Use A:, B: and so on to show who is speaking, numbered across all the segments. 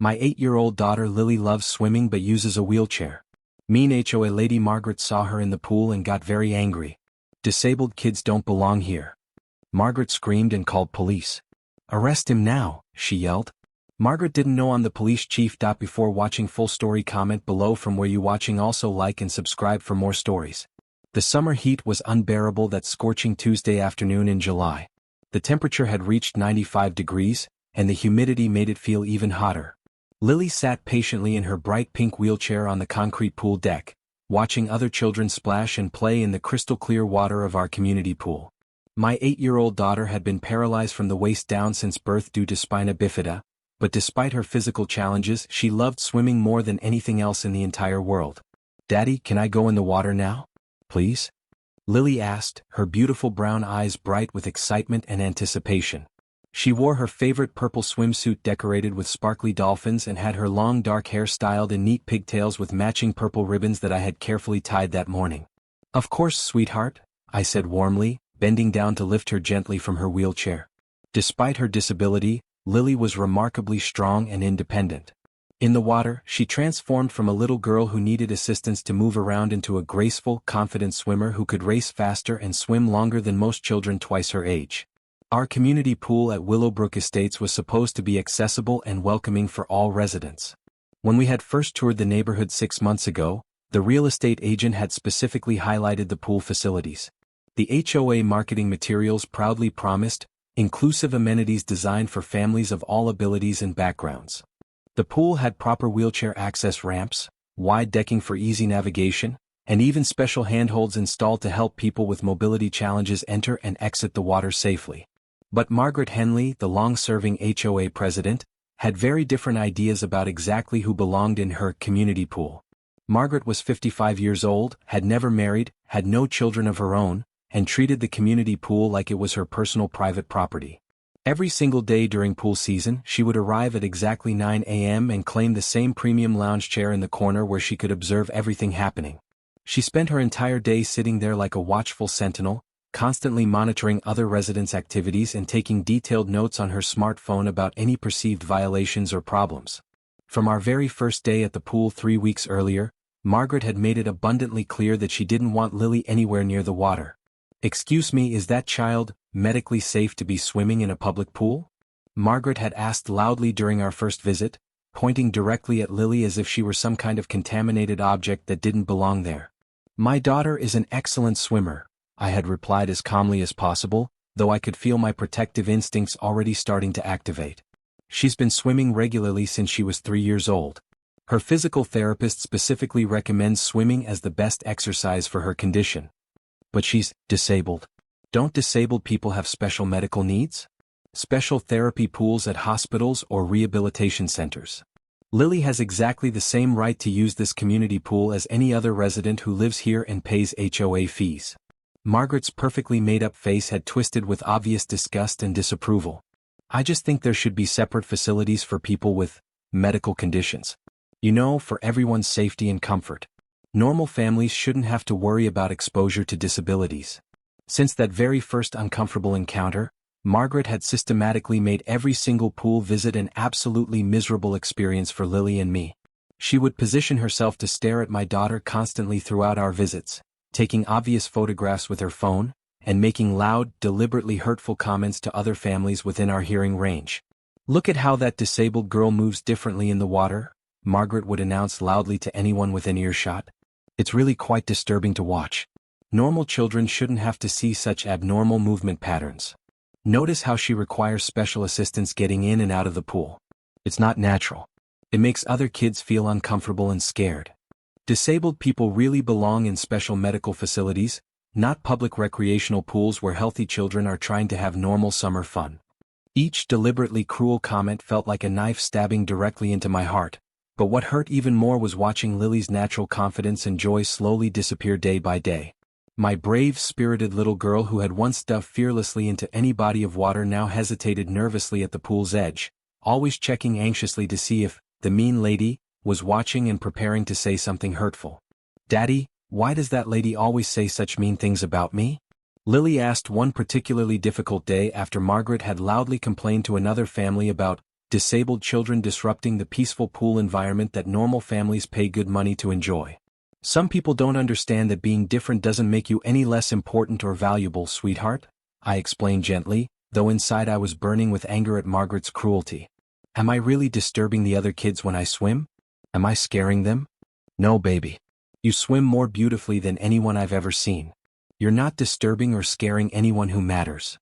A: My 8-year-old daughter Lily loves swimming but uses a wheelchair. Mean HOA lady Margaret saw her in the pool and got very angry. Disabled kids don't belong here. Margaret screamed and called police. Arrest him now, she yelled. Margaret didn't know I'm the police chief. Before watching full story, comment below from where you watching. Also like and subscribe for more stories. The summer heat was unbearable that scorching Tuesday afternoon in July. The temperature had reached 95 degrees, and the humidity made it feel even hotter. Lily sat patiently in her bright pink wheelchair on the concrete pool deck, watching other children splash and play in the crystal-clear water of our community pool. My 8-year-old daughter had been paralyzed from the waist down since birth due to spina bifida, but despite her physical challenges, she loved swimming more than anything else in the entire world. "Daddy, can I go in the water now? Please?" Lily asked, her beautiful brown eyes bright with excitement and anticipation. She wore her favorite purple swimsuit decorated with sparkly dolphins and had her long dark hair styled in neat pigtails with matching purple ribbons that I had carefully tied that morning. "Of course, sweetheart," I said warmly, bending down to lift her gently from her wheelchair. Despite her disability, Lily was remarkably strong and independent. In the water, she transformed from a little girl who needed assistance to move around into a graceful, confident swimmer who could race faster and swim longer than most children twice her age. Our community pool at Willowbrook Estates was supposed to be accessible and welcoming for all residents. When we had first toured the neighborhood 6 months ago, the real estate agent had specifically highlighted the pool facilities. The HOA marketing materials proudly promised inclusive amenities designed for families of all abilities and backgrounds. The pool had proper wheelchair access ramps, wide decking for easy navigation, and even special handholds installed to help people with mobility challenges enter and exit the water safely. But Margaret Henley, the long-serving HOA president, had very different ideas about exactly who belonged in her community pool. Margaret was 55 years old, had never married, had no children of her own, and treated the community pool like it was her personal private property. Every single day during pool season, she would arrive at exactly 9 a.m. and claim the same premium lounge chair in the corner where she could observe everything happening. She spent her entire day sitting there like a watchful sentinel, constantly monitoring other residents' activities and taking detailed notes on her smartphone about any perceived violations or problems. From our very first day at the pool 3 weeks earlier, Margaret had made it abundantly clear that she didn't want Lily anywhere near the water. "Excuse me, is that child medically safe to be swimming in a public pool?" Margaret had asked loudly during our first visit, pointing directly at Lily as if she were some kind of contaminated object that didn't belong there. "My daughter is an excellent swimmer," I had replied as calmly as possible, though I could feel my protective instincts already starting to activate. "She's been swimming regularly since she was 3 years old. Her physical therapist specifically recommends swimming as the best exercise for her condition. But she's disabled." "Don't disabled people have special medical needs? Special therapy pools at hospitals or rehabilitation centers? Lily has exactly the same right to use this community pool as any other resident who lives here and pays HOA fees." Margaret's perfectly made-up face had twisted with obvious disgust and disapproval. "I just think there should be separate facilities for people with medical conditions. You know, for everyone's safety and comfort. Normal families shouldn't have to worry about exposure to disabilities." Since that very first uncomfortable encounter, Margaret had systematically made every single pool visit an absolutely miserable experience for Lily and me. She would position herself to stare at my daughter constantly throughout our visits, taking obvious photographs with her phone, and making loud, deliberately hurtful comments to other families within our hearing range. "Look at how that disabled girl moves differently in the water," Margaret would announce loudly to anyone within earshot. "It's really quite disturbing to watch. Normal children shouldn't have to see such abnormal movement patterns. Notice how she requires special assistance getting in and out of the pool. It's not natural. It makes other kids feel uncomfortable and scared. Disabled people really belong in special medical facilities, not public recreational pools where healthy children are trying to have normal summer fun." Each deliberately cruel comment felt like a knife stabbing directly into my heart, but what hurt even more was watching Lily's natural confidence and joy slowly disappear day by day. My brave, spirited little girl who had once dove fearlessly into any body of water now hesitated nervously at the pool's edge, always checking anxiously to see if the mean lady was watching and preparing to say something hurtful. "Daddy, why does that lady always say such mean things about me?" Lily asked one particularly difficult day after Margaret had loudly complained to another family about disabled children disrupting the peaceful pool environment that normal families pay good money to enjoy. Some people don't understand that being different doesn't make you any less important or valuable, sweetheart, I explained gently, though inside I was burning with anger at Margaret's cruelty. Am I really disturbing the other kids when I swim? Am I scaring them? No, baby. You swim more beautifully than anyone I've ever seen. You're not disturbing or scaring anyone who matters.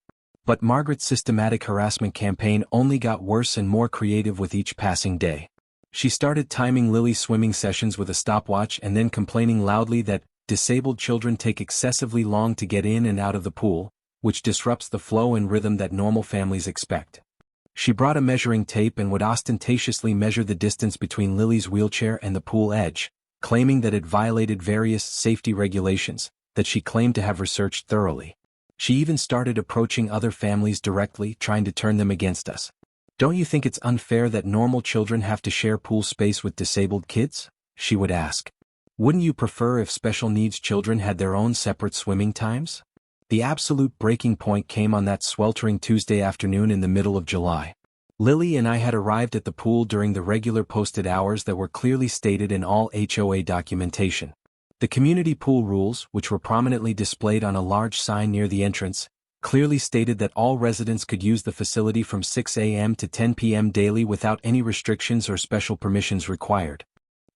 A: But Margaret's systematic harassment campaign only got worse and more creative with each passing day. She started timing Lily's swimming sessions with a stopwatch and then complaining loudly that disabled children take excessively long to get in and out of the pool, which disrupts the flow and rhythm that normal families expect. She brought a measuring tape and would ostentatiously measure the distance between Lily's wheelchair and the pool edge, claiming that it violated various safety regulations that she claimed to have researched thoroughly. She even started approaching other families directly, trying to turn them against us. Don't you think it's unfair that normal children have to share pool space with disabled kids? She would ask. Wouldn't you prefer if special needs children had their own separate swimming times? The absolute breaking point came on that sweltering Tuesday afternoon in the middle of July. Lily and I had arrived at the pool during the regular posted hours that were clearly stated in all HOA documentation. The community pool rules, which were prominently displayed on a large sign near the entrance, clearly stated that all residents could use the facility from 6 a.m. to 10 p.m. daily without any restrictions or special permissions required.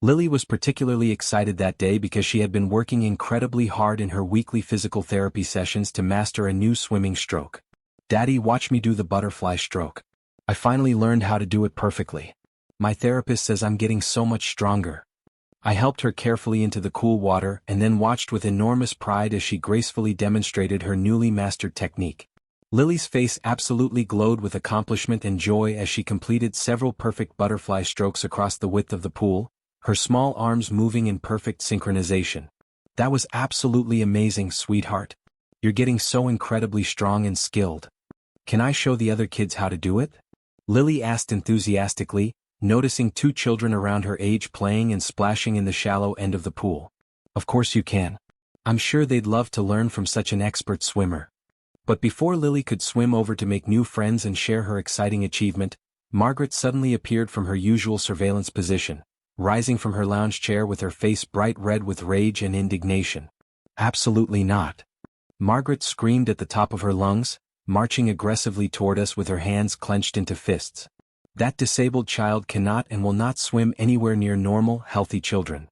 A: Lily was particularly excited that day because she had been working incredibly hard in her weekly physical therapy sessions to master a new swimming stroke. Daddy, watch me do the butterfly stroke. I finally learned how to do it perfectly. My therapist says I'm getting so much stronger. I helped her carefully into the cool water and then watched with enormous pride as she gracefully demonstrated her newly mastered technique. Lily's face absolutely glowed with accomplishment and joy as she completed several perfect butterfly strokes across the width of the pool, her small arms moving in perfect synchronization. That was absolutely amazing, sweetheart. You're getting so incredibly strong and skilled. Can I show the other kids how to do it? Lily asked enthusiastically, noticing two children around her age playing and splashing in the shallow end of the pool. Of course you can. I'm sure they'd love to learn from such an expert swimmer. But before Lily could swim over to make new friends and share her exciting achievement, Margaret suddenly appeared from her usual surveillance position, rising from her lounge chair with her face bright red with rage and indignation. Absolutely not. Margaret screamed at the top of her lungs, marching aggressively toward us with her hands clenched into fists. That disabled child cannot and will not swim anywhere near normal, healthy children.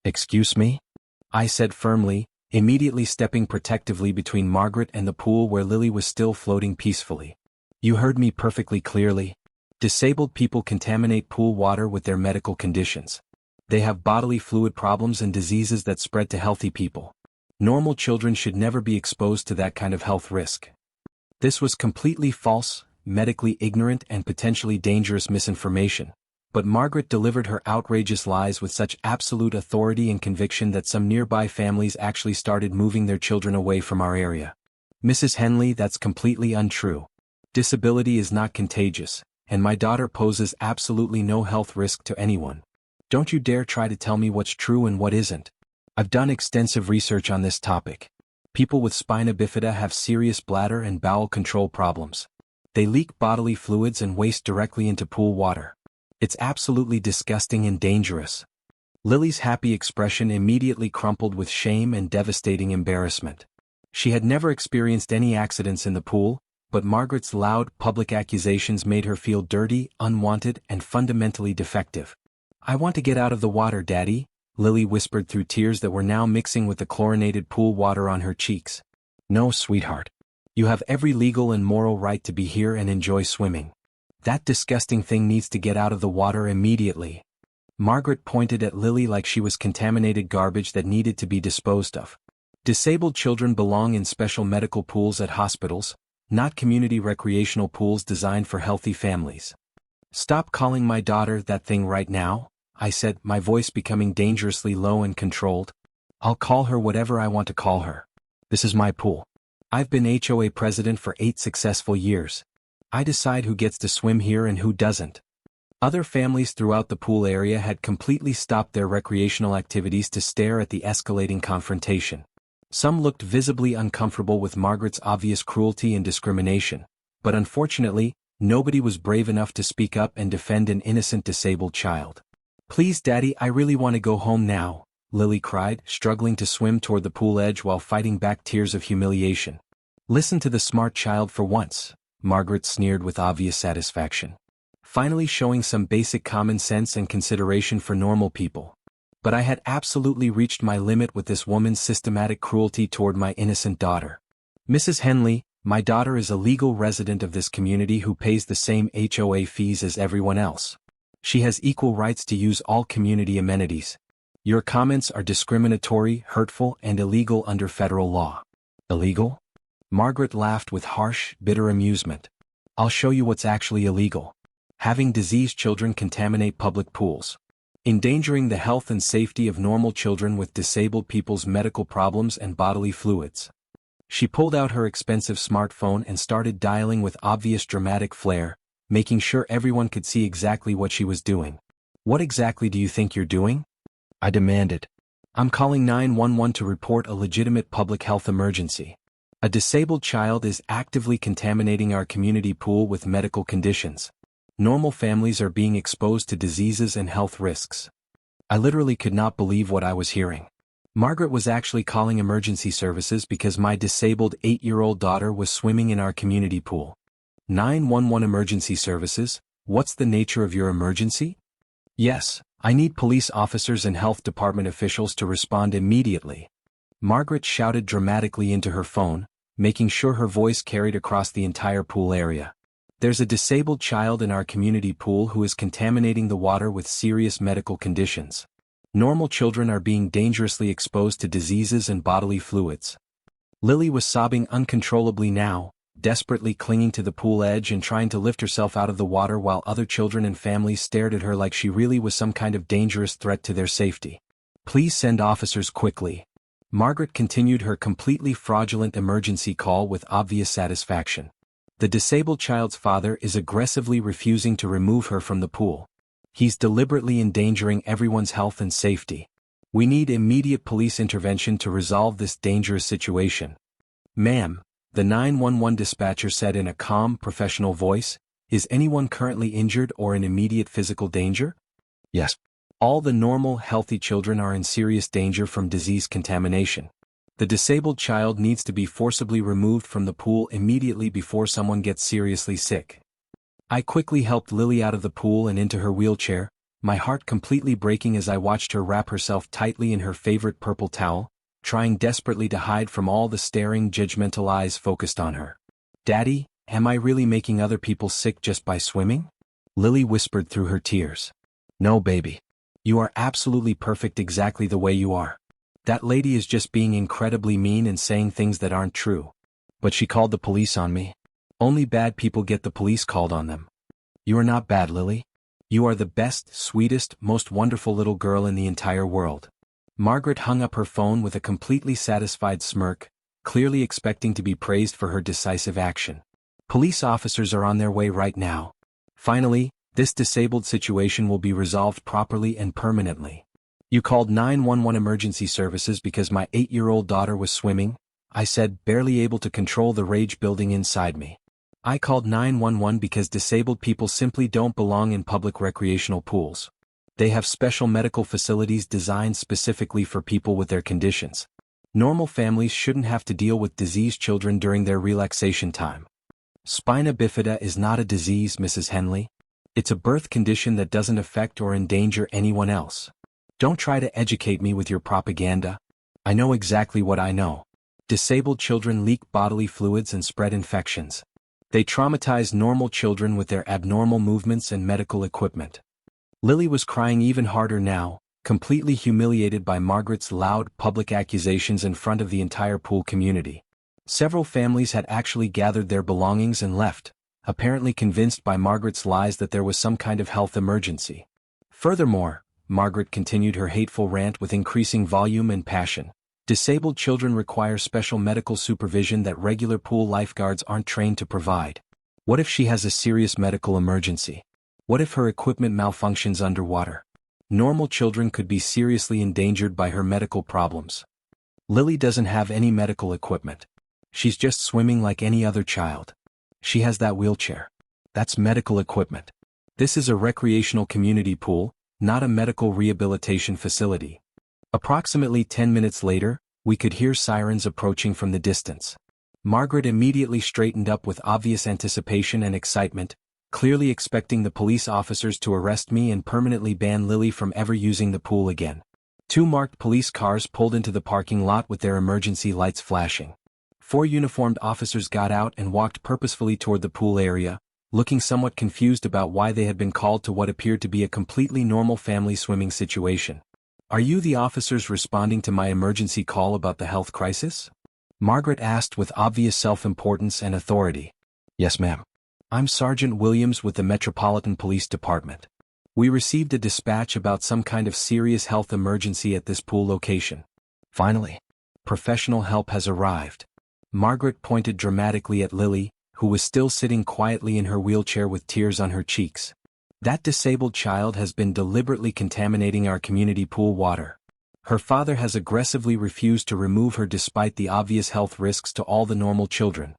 A: Excuse me? I said firmly, immediately stepping protectively between Margaret and the pool where Lily was still floating peacefully. You heard me perfectly clearly. Disabled people contaminate pool water with their medical conditions. They have bodily fluid problems and diseases that spread to healthy people. Normal children should never be exposed to that kind of health risk. This was completely false, medically ignorant and potentially dangerous misinformation, but Margaret delivered her outrageous lies with such absolute authority and conviction that some nearby families actually started moving their children away from our area. Mrs. Henley, that's completely untrue. Disability is not contagious, and my daughter poses absolutely no health risk to anyone. Don't you dare try to tell me what's true and what isn't. I've done extensive research on this topic. People with spina bifida have serious bladder and bowel control problems. They leak bodily fluids and waste directly into pool water. It's absolutely disgusting and dangerous. Lily's happy expression immediately crumpled with shame and devastating embarrassment. She had never experienced any accidents in the pool, but Margaret's loud, public accusations made her feel dirty, unwanted, and fundamentally defective. I want to get out of the water, Daddy, Lily whispered through tears that were now mixing with the chlorinated pool water on her cheeks. No, sweetheart. You have every legal and moral right to be here and enjoy swimming. That disgusting thing needs to get out of the water immediately. Margaret pointed at Lily like she was contaminated garbage that needed to be disposed of. Disabled children belong in special medical pools at hospitals, not community recreational pools designed for healthy families. Stop calling my daughter that thing right now, I said, my voice becoming dangerously low and controlled. I'll call her whatever I want to call her. This is my pool. I've been HOA president for 8 successful years. I decide who gets to swim here and who doesn't. Other families throughout the pool area had completely stopped their recreational activities to stare at the escalating confrontation. Some looked visibly uncomfortable with Margaret's obvious cruelty and discrimination, but unfortunately, Nobody was brave enough to speak up and defend an innocent disabled child. "Please, Daddy, I really want to go home now," Lily cried, struggling to swim toward the pool edge while fighting back tears of humiliation. "Listen to the smart child for once," Margaret sneered with obvious satisfaction. Finally showing some basic common sense and consideration for normal people. But I had absolutely reached my limit with this woman's systematic cruelty toward my innocent daughter. "Mrs. Henley, my daughter is a legal resident of this community who pays the same HOA fees as everyone else. She has equal rights to use all community amenities. Your comments are discriminatory, hurtful, and illegal under federal law." "Illegal?" Margaret laughed with harsh, bitter amusement. "I'll show you what's actually illegal. Having diseased children contaminate public pools. Endangering the health and safety of normal children with disabled people's medical problems and bodily fluids." She pulled out her expensive smartphone and started dialing with obvious dramatic flair, making sure everyone could see exactly what she was doing. "What exactly do you think you're doing?" I demanded. "I'm calling 911 to report a legitimate public health emergency. A disabled child is actively contaminating our community pool with medical conditions. Normal families are being exposed to diseases and health risks." I literally could not believe what I was hearing. Margaret was actually calling emergency services because my disabled 8-year-old daughter was swimming in our community pool. 911 emergency services? What's the nature of your emergency? "Yes, I need police officers and health department officials to respond immediately," Margaret shouted dramatically into her phone, making sure her voice carried across the entire pool area. "There's a disabled child in our community pool who is contaminating the water with serious medical conditions. Normal children are being dangerously exposed to diseases and bodily fluids." Lily was sobbing uncontrollably now, desperately clinging to the pool edge and trying to lift herself out of the water while other children and families stared at her like she really was some kind of dangerous threat to their safety. "Please send officers quickly." Margaret continued her completely fraudulent emergency call with obvious satisfaction. "The disabled child's father is aggressively refusing to remove her from the pool. He's deliberately endangering everyone's health and safety. We need immediate police intervention to resolve this dangerous situation." "Ma'am," the 911 dispatcher said in a calm, professional voice, "is anyone currently injured or in immediate physical danger?" "Yes. All the normal, healthy children are in serious danger from disease contamination. The disabled child needs to be forcibly removed from the pool immediately before someone gets seriously sick." I quickly helped Lily out of the pool and into her wheelchair, my heart completely breaking as I watched her wrap herself tightly in her favorite purple towel, trying desperately to hide from all the staring, judgmental eyes focused on her. "Daddy, am I really making other people sick just by swimming?" Lily whispered through her tears. "No, baby. You are absolutely perfect exactly the way you are. That lady is just being incredibly mean and saying things that aren't true. But she called the police on me. Only bad people get the police called on them. You are not bad, Lily. You are the best, sweetest, most wonderful little girl in the entire world." Margaret hung up her phone with a completely satisfied smirk, clearly expecting to be praised for her decisive action. "Police officers are on their way right now. Finally, this disabled situation will be resolved properly and permanently." "You called 911 emergency services because my 8-year-old daughter was swimming," I said, barely able to control the rage building inside me. "I called 911 because disabled people simply don't belong in public recreational pools. They have special medical facilities designed specifically for people with their conditions. Normal families shouldn't have to deal with diseased children during their relaxation time." "Spina bifida is not a disease, Mrs. Henley. It's a birth condition that doesn't affect or endanger anyone else. Don't try to educate me with your propaganda. I know exactly what I know. Disabled children leak bodily fluids and spread infections. They traumatize normal children with their abnormal movements and medical equipment." Lily was crying even harder now, completely humiliated by Margaret's loud, public accusations in front of the entire pool community. Several families had actually gathered their belongings and left, apparently convinced by Margaret's lies that there was some kind of health emergency. "Furthermore," Margaret continued her hateful rant with increasing volume and passion, "disabled children require special medical supervision that regular pool lifeguards aren't trained to provide. What if she has a serious medical emergency? What if her equipment malfunctions underwater? Normal children could be seriously endangered by her medical problems. Lily doesn't have any medical equipment. She's just swimming like any other child. She has that wheelchair. That's medical equipment. This is a recreational community pool, not a medical rehabilitation facility. Approximately 10 minutes later, we could hear sirens approaching from the distance. Margaret immediately straightened up with obvious anticipation and excitement, clearly expecting the police officers to arrest me and permanently ban Lily from ever using the pool again. 2 marked police cars pulled into the parking lot with their emergency lights flashing. 4 uniformed officers got out and walked purposefully toward the pool area, looking somewhat confused about why they had been called to what appeared to be a completely normal family swimming situation. "Are you the officers responding to my emergency call about the health crisis?" Margaret asked with obvious self-importance and authority. "Yes, ma'am. I'm Sergeant Williams with the Metropolitan Police Department. We received a dispatch about some kind of serious health emergency at this pool location. Finally, professional help has arrived." Margaret pointed dramatically at Lily, who was still sitting quietly in her wheelchair with tears on her cheeks. "That disabled child has been deliberately contaminating our community pool water. Her father has aggressively refused to remove her despite the obvious health risks to all the normal children."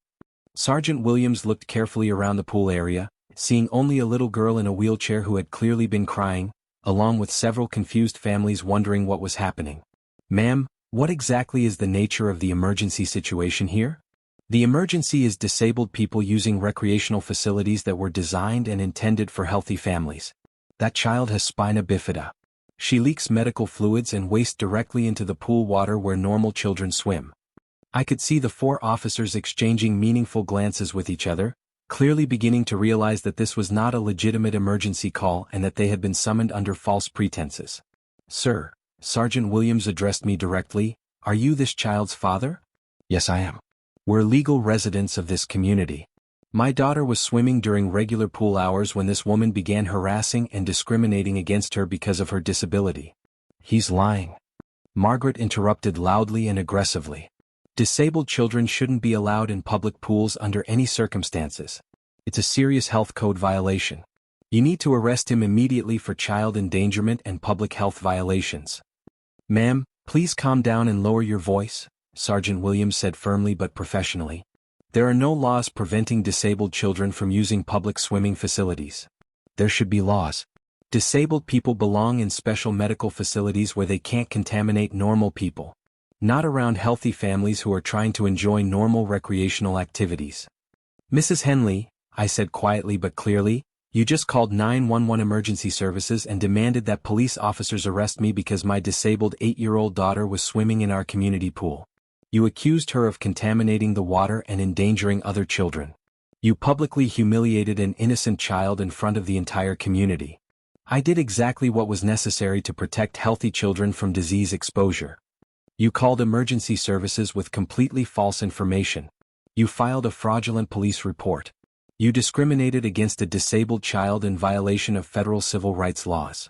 A: Sergeant Williams looked carefully around the pool area, seeing only a little girl in a wheelchair who had clearly been crying, along with several confused families wondering what was happening. "Ma'am, what exactly is the nature of the emergency situation here?" "The emergency is disabled people using recreational facilities that were designed and intended for healthy families. That child has spina bifida. She leaks medical fluids and waste directly into the pool water where normal children swim." I could see the 4 officers exchanging meaningful glances with each other, clearly beginning to realize that this was not a legitimate emergency call and that they had been summoned under false pretenses. "Sir," Sergeant Williams addressed me directly, "are you this child's father?" "Yes, I am. We're legal residents of this community. My daughter was swimming during regular pool hours when this woman began harassing and discriminating against her because of her disability." "He's lying," Margaret interrupted loudly and aggressively. "Disabled children shouldn't be allowed in public pools under any circumstances. It's a serious health code violation. You need to arrest him immediately for child endangerment and public health violations." "Ma'am, please calm down and lower your voice," Sergeant Williams said firmly but professionally. "There are no laws preventing disabled children from using public swimming facilities. There should be laws. Disabled people belong in special medical facilities where they can't contaminate normal people. Not around healthy families who are trying to enjoy normal recreational activities." "Mrs. Henley," I said quietly but clearly, "you just called 911 emergency services and demanded that police officers arrest me because my disabled 8-year-old daughter was swimming in our community pool. You accused her of contaminating the water and endangering other children. You publicly humiliated an innocent child in front of the entire community. I did exactly what was necessary to protect healthy children from disease exposure. You called emergency services with completely false information. You filed a fraudulent police report. You discriminated against a disabled child in violation of federal civil rights laws.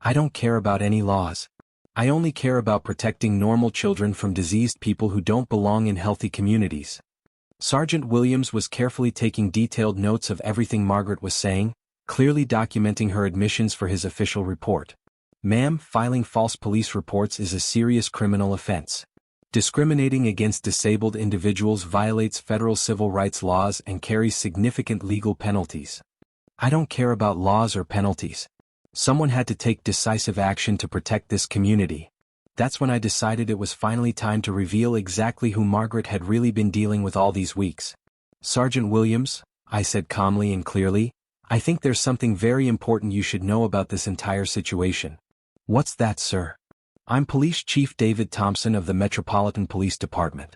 A: I don't care about any laws. I only care about protecting normal children from diseased people who don't belong in healthy communities." Sergeant Williams was carefully taking detailed notes of everything Margaret was saying, clearly documenting her admissions for his official report. "Ma'am, filing false police reports is a serious criminal offense. Discriminating against disabled individuals violates federal civil rights laws and carries significant legal penalties. I don't care about laws or penalties. Someone had to take decisive action to protect this community. That's when I decided it was finally time to reveal exactly who Margaret had really been dealing with all these weeks." "Sergeant Williams," I said calmly and clearly, "I think there's something very important you should know about this entire situation." "What's that, sir?" "I'm Police Chief David Thompson of the Metropolitan Police Department.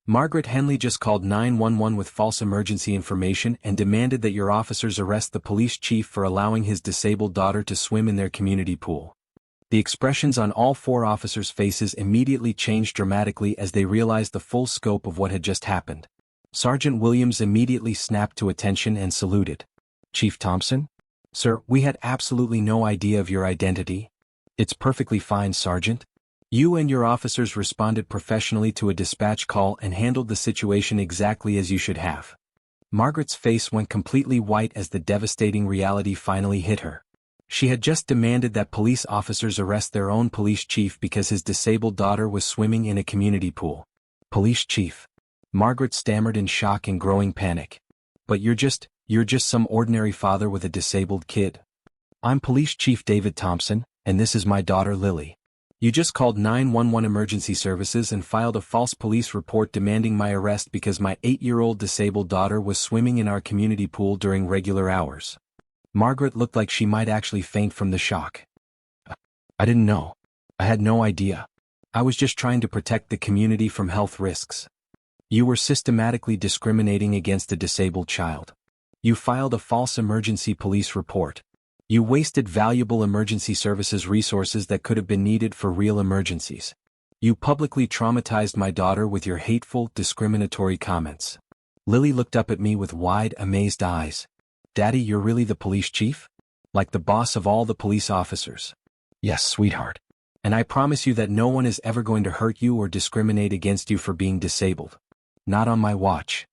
A: Margaret Henley just called 911 with false emergency information and demanded that your officers arrest the police chief for allowing his disabled daughter to swim in their community pool." The expressions on all 4 officers' faces immediately changed dramatically as they realized the full scope of what had just happened. Sergeant Williams immediately snapped to attention and saluted. "Chief Thompson? Sir, we had absolutely no idea of your identity." "It's perfectly fine, Sergeant. You and your officers responded professionally to a dispatch call and handled the situation exactly as you should have." Margaret's face went completely white as the devastating reality finally hit her. She had just demanded that police officers arrest their own police chief because his disabled daughter was swimming in a community pool. "Police chief?" Margaret stammered in shock and growing panic. "But you're just You're just some ordinary father with a disabled kid. I'm Police Chief David Thompson, and this is my daughter Lily. You just called 911 emergency services and filed a false police report demanding my arrest because my 8-year-old disabled daughter was swimming in our community pool during regular hours. Margaret looked like she might actually faint from the shock. I didn't know. I had no idea. I was just trying to protect the community from health risks. You were systematically discriminating against a disabled child. You filed a false emergency police report. You wasted valuable emergency services resources that could have been needed for real emergencies. You publicly traumatized my daughter with your hateful, discriminatory comments. Lily looked up at me with wide, amazed eyes. Daddy, you're really the police chief? Like the boss of all the police officers? Yes, sweetheart. And I promise you that no one is ever going to hurt you or discriminate against you for being disabled. Not on my watch.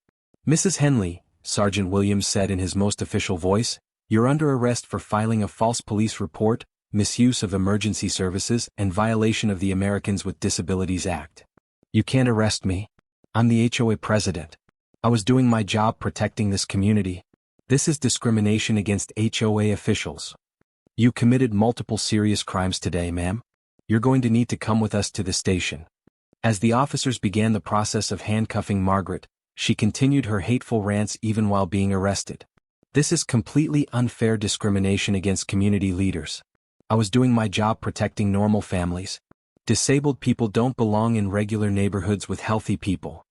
A: Mrs. Henley, Sergeant Williams said in his most official voice, you're under arrest for filing a false police report, misuse of emergency services, and violation of the Americans with Disabilities Act. You can't arrest me. I'm the HOA president. I was doing my job protecting this community. This is discrimination against HOA officials. You committed multiple serious crimes today, ma'am. You're going to need to come with us to the station. As the officers began the process of handcuffing Margaret, she continued her hateful rants even while being arrested. This is completely unfair discrimination against community leaders. I was doing my job protecting normal families. Disabled people don't belong in regular neighborhoods with healthy people.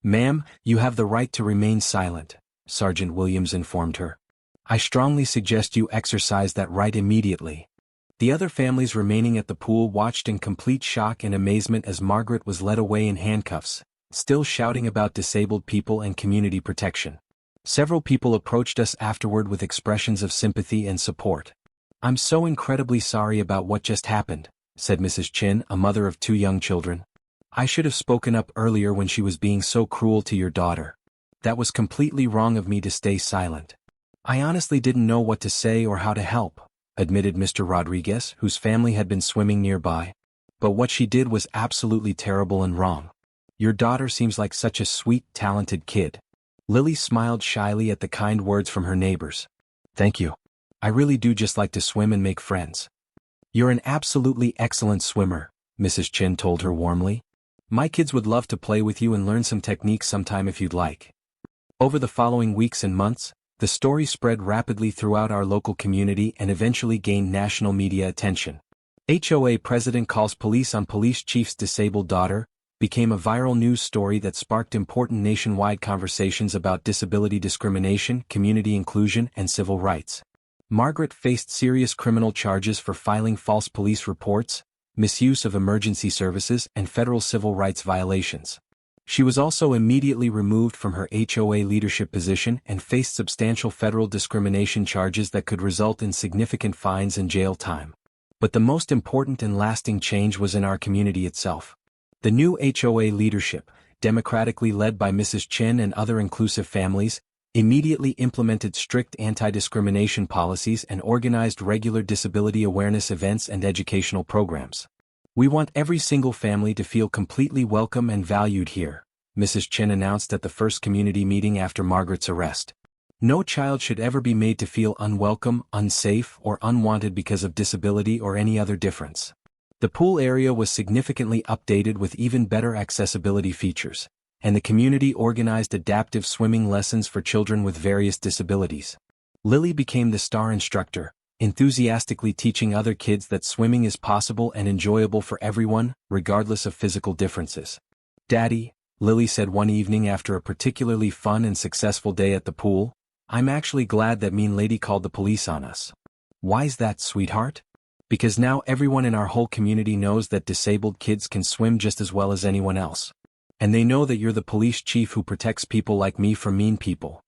A: Ma'am, you have the right to remain silent, Sergeant Williams informed her. I strongly suggest you exercise that right immediately. The other families remaining at the pool watched in complete shock and amazement as Margaret was led away in handcuffs, still shouting about disabled people and community protection. Several people approached us afterward with expressions of sympathy and support. I'm so incredibly sorry about what just happened, said Mrs. Chin, a mother of 2 young children. I should have spoken up earlier when she was being so cruel to your daughter. That was completely wrong of me to stay silent. I honestly didn't know what to say or how to help, admitted Mr. Rodriguez, whose family had been swimming nearby. But what she did was absolutely terrible and wrong. Your daughter seems like such a sweet, talented kid. Lily smiled shyly at the kind words from her neighbors. Thank you. I really do just like to swim and make friends. You're an absolutely excellent swimmer, Mrs. Chin told her warmly. My kids would love to play with you and learn some techniques sometime if you'd like. Over the following weeks and months, the story spread rapidly throughout our local community and eventually gained national media attention. HOA president calls police on police chief's disabled daughter became a viral news story that sparked important nationwide conversations about disability discrimination, community inclusion, and civil rights. Margaret faced serious criminal charges for filing false police reports, misuse of emergency services, and federal civil rights violations. She was also immediately removed from her HOA leadership position and faced substantial federal discrimination charges that could result in significant fines and jail time. But the most important and lasting change was in our community itself. The new HOA leadership, democratically led by Mrs. Chin and other inclusive families, immediately implemented strict anti-discrimination policies and organized regular disability awareness events and educational programs. We want every single family to feel completely welcome and valued here, Mrs. Chin announced at the first community meeting after Margaret's arrest. No child should ever be made to feel unwelcome, unsafe, or unwanted because of disability or any other difference. The pool area was significantly updated with even better accessibility features, and the community organized adaptive swimming lessons for children with various disabilities. Lily became the star instructor, enthusiastically teaching other kids that swimming is possible and enjoyable for everyone, regardless of physical differences. Daddy, Lily said one evening after a particularly fun and successful day at the pool, I'm actually glad that mean lady called the police on us. Why's that, sweetheart? Because now everyone in our whole community knows that disabled kids can swim just as well as anyone else. And they know that you're the police chief who protects people like me from mean people.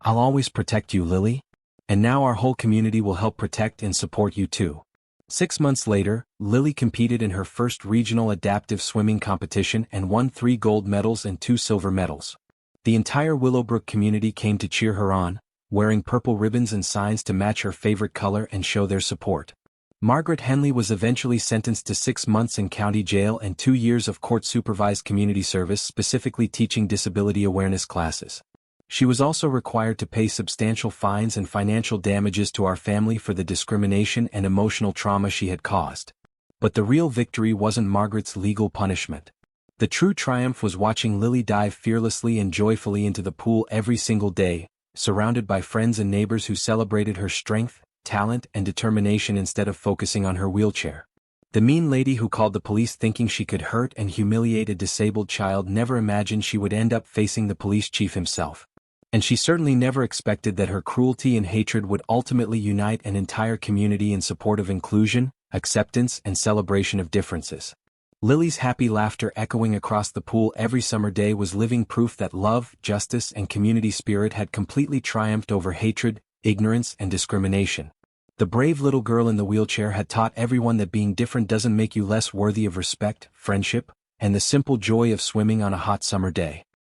A: I'll always protect you, Lily. And now our whole community will help protect and support you too. 6 months later, Lily competed in her first regional adaptive swimming competition and won 3 gold medals and 2 silver medals. The entire Willowbrook community came to cheer her on, wearing purple ribbons and signs to match her favorite color and show their support. Margaret Henley was eventually sentenced to 6 months in county jail and 2 years of court-supervised community service, specifically teaching disability awareness classes. She was also required to pay substantial fines and financial damages to our family for the discrimination and emotional trauma she had caused. But the real victory wasn't Margaret's legal punishment. The true triumph was watching Lily dive fearlessly and joyfully into the pool every single day, surrounded by friends and neighbors who celebrated her strength, talent, and determination instead of focusing on her wheelchair. The mean lady who called the police thinking she could hurt and humiliate a disabled child never imagined she would end up facing the police chief himself. And she certainly never expected that her cruelty and hatred would ultimately unite an entire community in support of inclusion, acceptance, and celebration of differences. Lily's happy laughter echoing across the pool every summer day was living proof that love, justice, and community spirit had completely triumphed over hatred, ignorance, and discrimination. The brave little girl in the wheelchair had taught everyone that being different doesn't make you less worthy of respect, friendship, and the simple joy of swimming on a hot summer day.